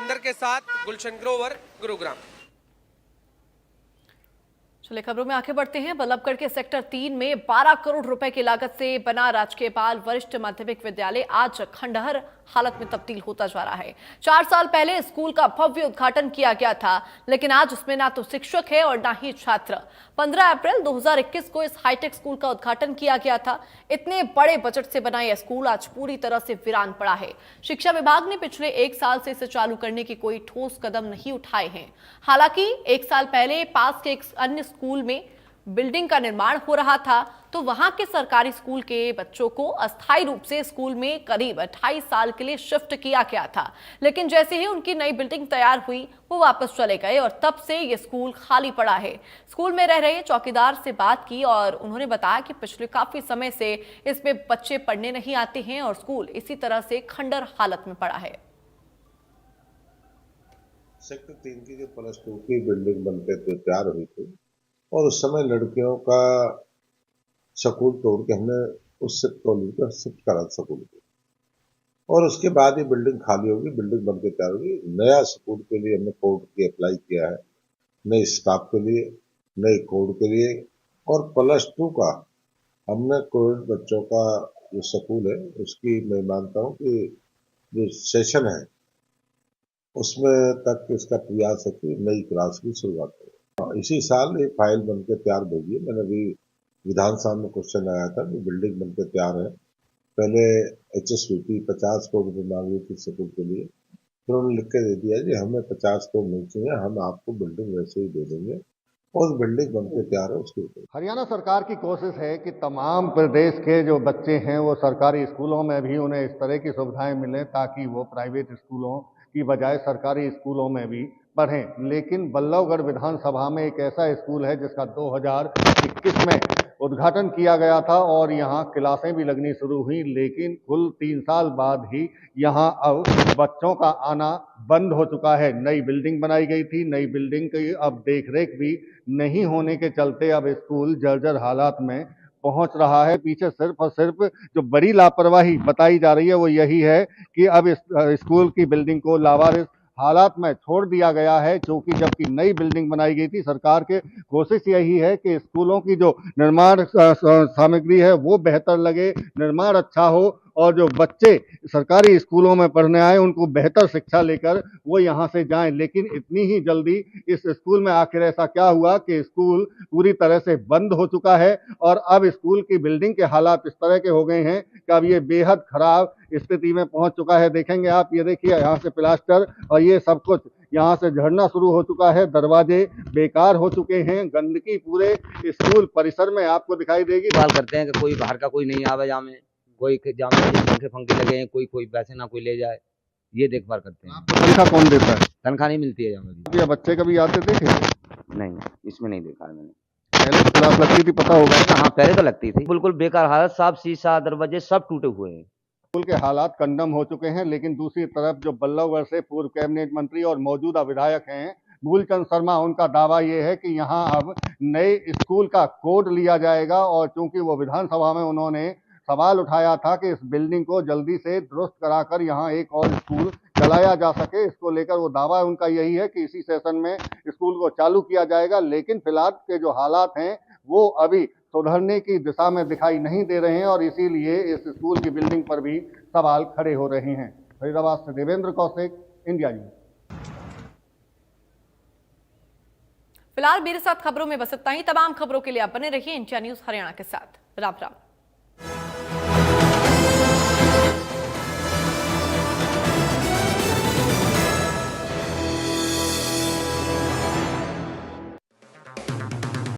सुरेंद्र के साथ गुलशन ग्रोवर, गुरुग्राम। चलिए खबरों में आगे बढ़ते हैं। बल्लभगढ़ के सेक्टर 3 में 12 करोड़ रुपए की लागत से बना राजकीय बाल वरिष्ठ माध्यमिक विद्यालय आज खंडहर हालत में तब्दील होता जा रहा है। 4 साल पहले स्कूल का भव्य उद्घाटन किया गया था, लेकिन आज उसमें ना तो शिक्षक है और ना ही छात्र। 15 अप्रैल 2021 को इस हाईटेक स्कूल का उद्घाटन किया गया था। इतने बड़े बजट से बना यह स्कूल आज पूरी तरह से वीरान पड़ा है। शिक्षा विभाग ने पिछले 1 साल से इसे चालू करने की कोई ठोस कदम नहीं उठाए हैं। हालांकि 1 साल पहले पास के एक अन्य स्कूल में बिल्डिंग का निर्माण हो रहा था, तो वहां के सरकारी स्कूल के बच्चों को अस्थायी रूप से स्कूल में करीब 28 साल के लिए शिफ्ट किया गया था। लेकिन जैसे ही उनकी नई बिल्डिंग तैयार हुई, वो वापस चले गए और तब से ये स्कूल खाली पड़ा है। स्कूल में रह रहे चौकीदार से बात की और उन्होंने बताया कि पिछले काफी समय से इसमें बच्चे पढ़ने नहीं आते हैं और स्कूल इसी तरह से खंडर हालत में पड़ा है। सेक्टर 3 की जो +2 की बिल्डिंग बनकर तैयार हुई थी और उस समय लड़कियों का स्कूल तोड़ के हमने उस कॉलेज को शिफ्ट करा स्कूल को, और उसके बाद ये बिल्डिंग खाली होगी, बिल्डिंग बनकर तैयार होगी। नया स्कूल के लिए हमने कोड की अप्लाई किया है, नए स्टाफ के लिए, नए कोड के लिए, और +2 का हमने कोविड बच्चों का जो स्कूल है उसकी मैं मानता हूँ कि जो सेशन है उसमें तक इसका प्रयास है कि नई क्लास की शुरुआत हो। इसी साल ये फाइल बनकर तैयार होगी। मैंने अभी विधानसभा में क्वेश्चन लगाया था कि बिल्डिंग बनकर तैयार है। पहले HSVP 50 करोड़ रुपये मांग रही थी स्कूल के लिए, फिर उन्होंने लिख के दे दिया कि हमें 50 करोड़ नहीं चाहिए, हम आपको बिल्डिंग वैसे ही दे देंगे, और बिल्डिंग बनकर तैयार है उसके ऊपर। हरियाणा सरकार की कोशिश है कि तमाम प्रदेश के जो बच्चे हैं वो सरकारी स्कूलों में भी उन्हें इस तरह की सुविधाएं मिलें ताकि वो प्राइवेट स्कूलों की बजाय सरकारी स्कूलों में भी पढ़ें। लेकिन बल्लभगढ़ विधानसभा में एक ऐसा स्कूल है जिसका 2021 में उद्घाटन किया गया था और यहाँ क्लासें भी लगनी शुरू हुई, लेकिन कुल 3 साल बाद ही यहाँ अब बच्चों का आना बंद हो चुका है। नई बिल्डिंग बनाई गई थी, नई बिल्डिंग की अब देखरेख भी नहीं होने के चलते अब स्कूल जर्जर हालात में पहुंच रहा है। पीछे सिर्फ और सिर्फ जो बड़ी लापरवाही बताई जा रही है वो यही है कि अब इस स्कूल की बिल्डिंग को लावारिस हालात में छोड़ दिया गया है, क्योंकि जबकि नई बिल्डिंग बनाई गई थी। सरकार के कोशिश यही है कि स्कूलों की जो निर्माण सामग्री है वो बेहतर लगे, निर्माण अच्छा हो, और जो बच्चे सरकारी स्कूलों में पढ़ने आए उनको बेहतर शिक्षा लेकर वो यहाँ से जाएं। लेकिन इतनी ही जल्दी इस स्कूल में आखिर ऐसा क्या हुआ कि स्कूल पूरी तरह से बंद हो चुका है और अब स्कूल की बिल्डिंग के हालात इस तरह के हो गए हैं कि अब ये बेहद खराब स्थिति में पहुंच चुका है। देखेंगे आप, ये देखिए यहाँ से प्लास्टर और ये सब कुछ यहाँ से झड़ना शुरू हो चुका है, दरवाजे बेकार हो चुके हैं, गंदगी पूरे स्कूल परिसर में आपको दिखाई देगी। सवाल करते हैं कि कोई बाहर का कोई नहीं आवे, जामे कोई पंखे फंखे लगे हैं, कोई पैसे ना कोई ले जाए, ये देखभाल करते हैं। तनख्वाह कौन देता है? तनख्वाह नहीं मिलती है यहाँ। बच्चे कभी आते देखे? नहीं, इसमें नहीं देखा है मैंने। पहले तो क्लास लगती थी, पता होगा। हाँ, पहले तो लगती थी। बिल्कुल बेकार हालत, सब शीशा दरवाजे सब टूटे हुए हैं। स्कूल के हालात कंडम हो चुके हैं, लेकिन दूसरी तरफ जो बल्लभगढ़ से पूर्व कैबिनेट मंत्री और मौजूदा विधायक हैं मूलचंद शर्मा, उनका दावा ये है कि यहाँ अब नए स्कूल का कोड लिया जाएगा, और चूंकि वो विधानसभा में उन्होंने सवाल उठाया था कि इस बिल्डिंग को जल्दी से दुरुस्त कराकर यहाँ एक और स्कूल चलाया जा सके, इसको लेकर वो दावा उनका यही है कि इसी सेशन में स्कूल को चालू किया जाएगा। लेकिन फिलहाल के जो हालात हैं वो अभी सुधरने की दिशा में दिखाई नहीं दे रहे हैं और इसीलिए इस स्कूल की बिल्डिंग पर भी सवाल खड़े हो रहे हैं। फरीदाबाद से देवेंद्र कौशिक, इंडिया न्यूज। फिलहाल मेरे साथ खबरों में बस इतना ही। तमाम खबरों के लिए आप बने रहिए इंडिया न्यूज हरियाणा के साथ। राम राम।